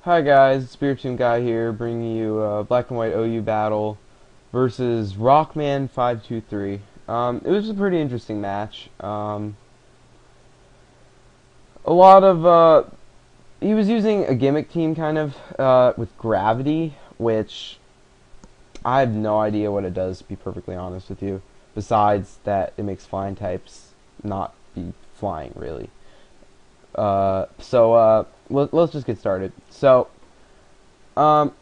Hi guys, Spiritomb guy here, bringing you a black and white OU battle versus rockman523. It was a pretty interesting match. A lot of he was using a gimmick team kind of with gravity, which I have no idea what it does, to be perfectly honest with you. Besides that, it makes flying types not be flying really. Let's just get started. I'm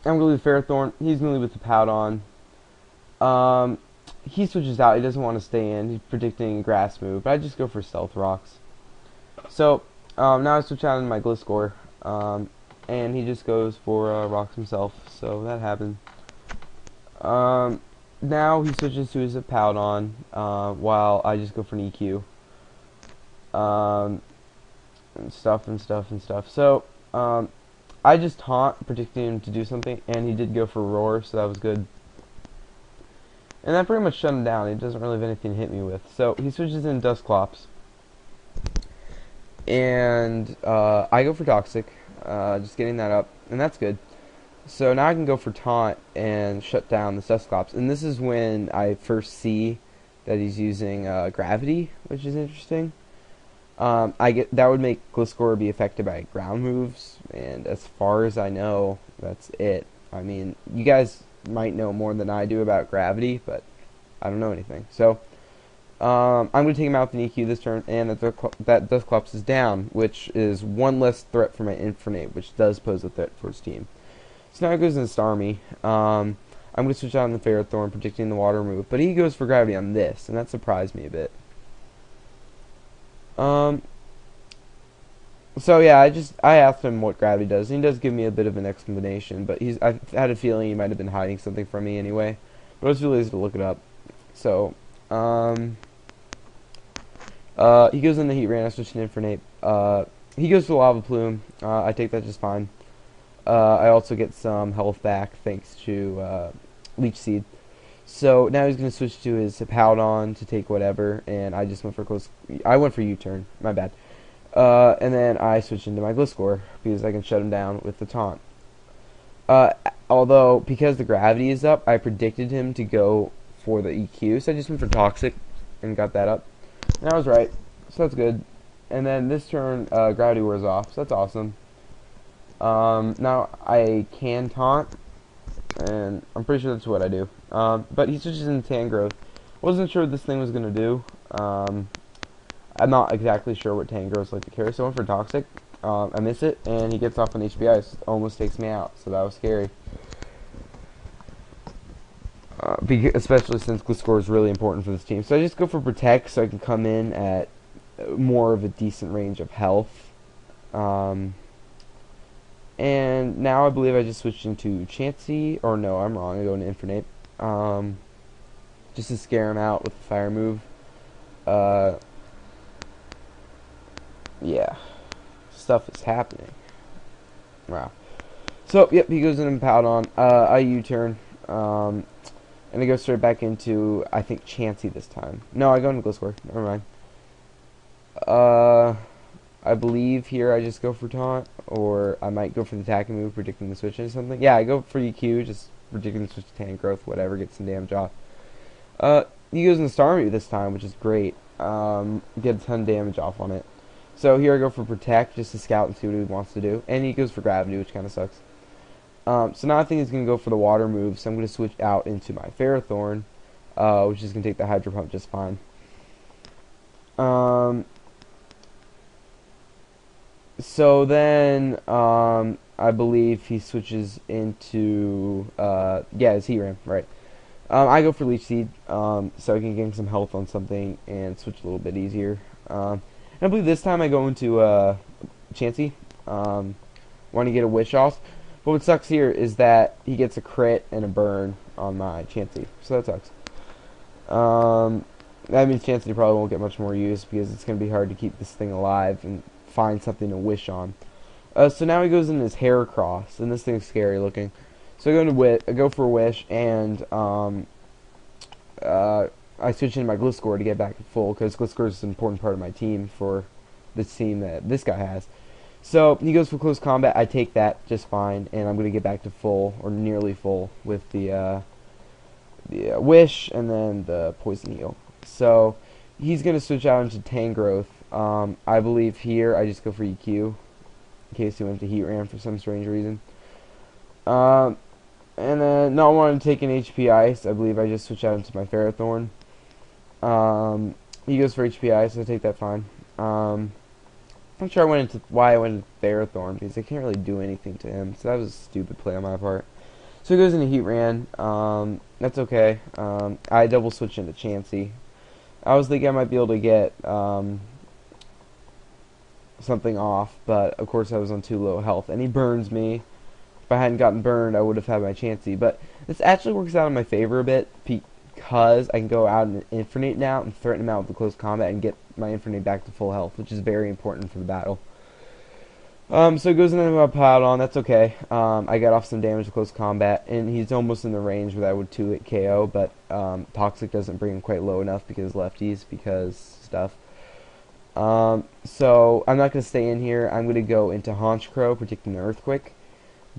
going to leave Ferrothorn. He's going to leave with the Powdon. He switches out. He doesn't want to stay in. He's predicting a grass move, but I just go for Stealth Rocks. Now I switch out in my Gliscor, and he just goes for Rocks himself, so that happened. Now he switches to his Powdon, while I just go for an EQ. And stuff. I just taunt, predicting him to do something, and he did go for Roar, so that was good. And that pretty much shut him down. He doesn't really have anything to hit me with. So he switches in Dusclops. And I go for Toxic, just getting that up, and that's good. So now I can go for Taunt and shut down the Dusclops. And this is when I first see that he's using Gravity, which is interesting. That would make Gliscor be affected by ground moves, and as far as I know, that's it. I mean, you guys might know more than I do about gravity, but I don't know anything. So, I'm going to take him out with an EQ this turn, and that Dusclops is down, which is one less threat for my Infernape, which does pose a threat for his team. So now it goes into Starmie. I'm going to switch out on the Ferrothorn, predicting the water move, but he goes for gravity on this, and that surprised me a bit. So yeah, I asked him what gravity does, and he does give me a bit of an explanation, but I had a feeling he might have been hiding something from me anyway, but I was too lazy to look it up. So, he goes in the Heat Ran, I switch to Infernape. He goes for Lava Plume, I take that just fine. I also get some health back thanks to, Leech Seed. So now he's going to switch to his Powdon to take whatever, and I just went for I went for U-turn, my bad. And then I switch into my Gliscor, because I can shut him down with the Taunt. Although, because the gravity is up, I predicted him to go for the EQ, so I just went for Toxic, and got that up. And I was right, so that's good. And then this turn, gravity wears off, so that's awesome. Now I can Taunt, and I'm pretty sure that's what I do. But he switches into Tangrowth. Wasn't sure what this thing was going to do. I'm not exactly sure what Tangrowth's like to carry, so I went for Toxic. I miss it, and he gets off on HBI, so almost takes me out, so that was scary. Especially since Gliscor is really important for this team. So I just go for Protect, so I can come in at more of a decent range of health. And now I believe I just switched into Chansey, or no, I'm wrong, I go into Infernape. Just to scare him out with the fire move. Yeah, stuff is happening. Wow. So, yep, he goes into Powdon. I U-turn, and I go straight back into, I think, Chansey this time. No, I go into Gliscor. Never mind. I believe here I just go for Taunt, or I might go for the attacking move, predicting the switch into something. Yeah, I go for EQ, just predicting the switch to Tangrowth, whatever, get some damage off. He goes in Starmie this time, which is great. Get a ton of damage off on it. So here I go for Protect, just to scout and see what he wants to do. And he goes for Gravity, which kind of sucks. So now I think he's going to go for the water move, so I'm going to switch out into my Ferrothorn, which is going to take the Hydro Pump just fine. So then, I believe he switches into, yeah, his Heat Ram, right. I go for Leech Seed, so I can gain some health on something and switch a little bit easier. And I believe this time I go into, Chansey, want to get a Wish off. But what sucks here is that he gets a crit and a burn on my Chansey, so that sucks. That means Chansey probably won't get much more use, because it's going to be hard to keep this thing alive and find something to wish on. So now he goes in his Heracross, and this thing's scary looking. So I go for a Wish, and I switch into my Gliscor to get back to full, because Gliscor is an important part of my team for this team that this guy has. So he goes for close combat. I take that just fine, and I'm gonna get back to full or nearly full with the wish and then the poison heal. So he's gonna switch out into Tangrowth. I believe here I just go for EQ in case he went to Heat Ram for some strange reason. And then not wanting to take an HP Ice, I believe I just switch out into my Ferrothorn. He goes for HP Ice, so I take that fine. I'm sure why I went into Ferrothorn, because I can't really do anything to him, so that was a stupid play on my part. So he goes into Heat Ran. That's okay. I double switch into Chansey. I was thinking I might be able to get something off, but of course I was on too low health, and he burns me. If I hadn't gotten burned, I would have had my Chansey, but this actually works out in my favor a bit, because I can go out and Infernape now and threaten him out with the close combat and get my Infernape back to full health, which is very important for the battle. So it goes into my Paladon, that's okay. I got off some damage to close combat, and he's almost in the range where that would 2-hit KO, but Toxic doesn't bring him quite low enough because lefties, because stuff. So I'm not going to stay in here. I'm going to go into Honchkrow, predicting the Earthquake,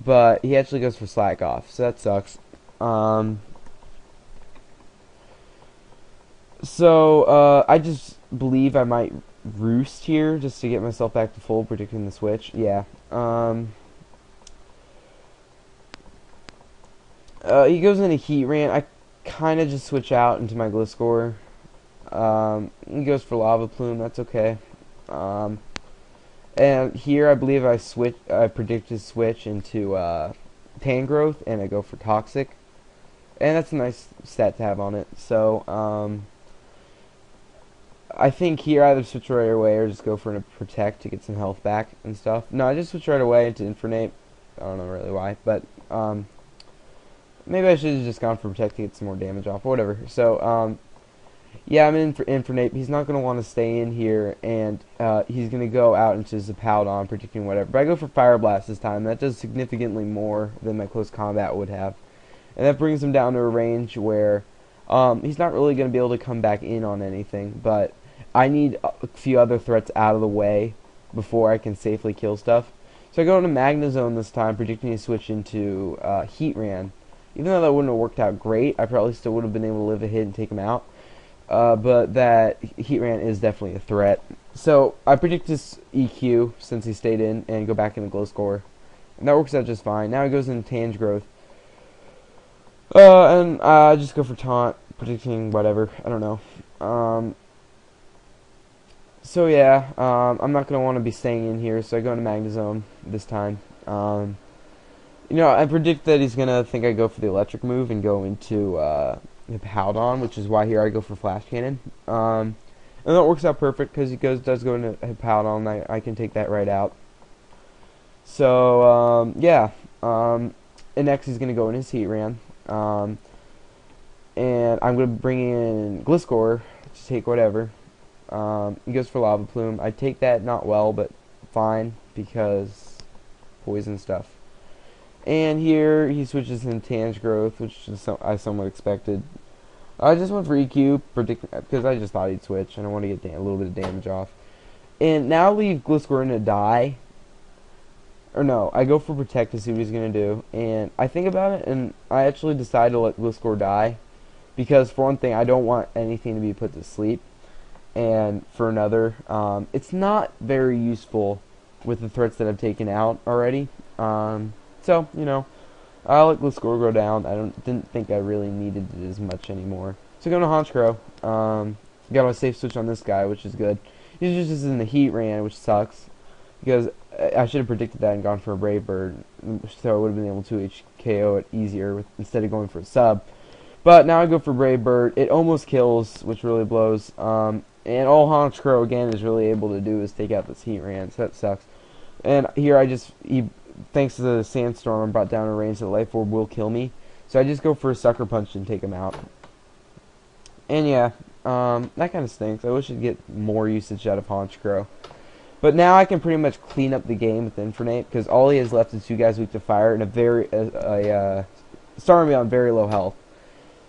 but he actually goes for Slack Off, so that sucks. I just believe I might Roost here just to get myself back to full, predicting the switch. Yeah. He goes into Heat Ran. I kind of just switch out into my Gliscor. He goes for Lava Plume. That's okay. And here I believe I predict his switch into Tangrowth, and I go for Toxic. And that's a nice stat to have on it. So, I think here I either switch right away or just go for a Protect to get some health back and stuff. No, I just switch right away into Infernape. I don't know really why, but maybe I should have just gone for Protect to get some more damage off, or whatever. So, yeah, I'm in for Infernape. He's not going to want to stay in here, and he's going to go out into Zapaldon, predicting whatever. But I go for Fire Blast this time. That does significantly more than my close combat would have. And that brings him down to a range where he's not really going to be able to come back in on anything, but I need a few other threats out of the way before I can safely kill stuff. So I go into Magnezone this time, predicting to switch into Heat Ran. Even though that wouldn't have worked out great, I probably still would have been able to live a hit and take him out. But that Heat Ran is definitely a threat. So I predict this EQ since he stayed in and go back into Gliscor. And that works out just fine. Now he goes into Tangrowth. And I just go for Taunt, predicting whatever. I don't know. So yeah, I'm not going to want to be staying in here, so I go into Magnezone this time. You know, I predict that he's going to think I go for the electric move and go into Hippowdon, which is why here I go for Flash Cannon. And that works out perfect because he does go into Hippowdon, I can take that right out. So, yeah. And next he's going to go in his Heat Ran. And I'm going to bring in Gliscor to take whatever. He goes for Lava Plume. I take that not well, but fine, because poison stuff. And here he switches in Tangrowth, which is I somewhat expected. I just went for EQ, because I just thought he'd switch, and I want to get a little bit of damage off. And now leave Gliscor in to die. Or no, I go for Protect to see what he's going to do. And I think about it, and I actually decide to let Gliscor die. Because for one thing, I don't want anything to be put to sleep. And for another, it's not very useful with the threats that I've taken out already. So, you know, I'll let Gliscor go down. Didn't think I really needed it as much anymore. So going to Honchkrow. Got a safe switch on this guy, which is good. He's just in the Heat Ran, which sucks. Because I should have predicted that and gone for a Brave Bird. So I would have been able to HKO it easier instead of going for a sub. But now I go for Brave Bird. It almost kills, which really blows. And all Honchkrow again is really able to do is take out this Heat Ran, so that sucks. And here thanks to the Sandstorm, I'm brought down a range that the Life Orb will kill me. So I just go for a Sucker Punch and take him out. And yeah, that kind of stinks. I wish I'd get more usage out of Honchkrow. But now I can pretty much clean up the game with Infernape, because all he has left is 2 guys weak to fire and starting me on very low health.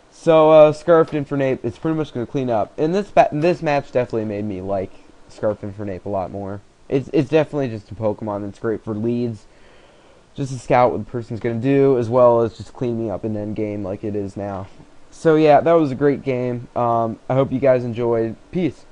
So, Scarfed Infernape, it's pretty much going to clean up. And this match definitely made me like Scarfed Infernape a lot more. it's definitely just a Pokemon that's great for leads, just to scout what the person's gonna do, as well as just cleaning up an end game like it is now. So yeah, that was a great game. I hope you guys enjoyed. Peace.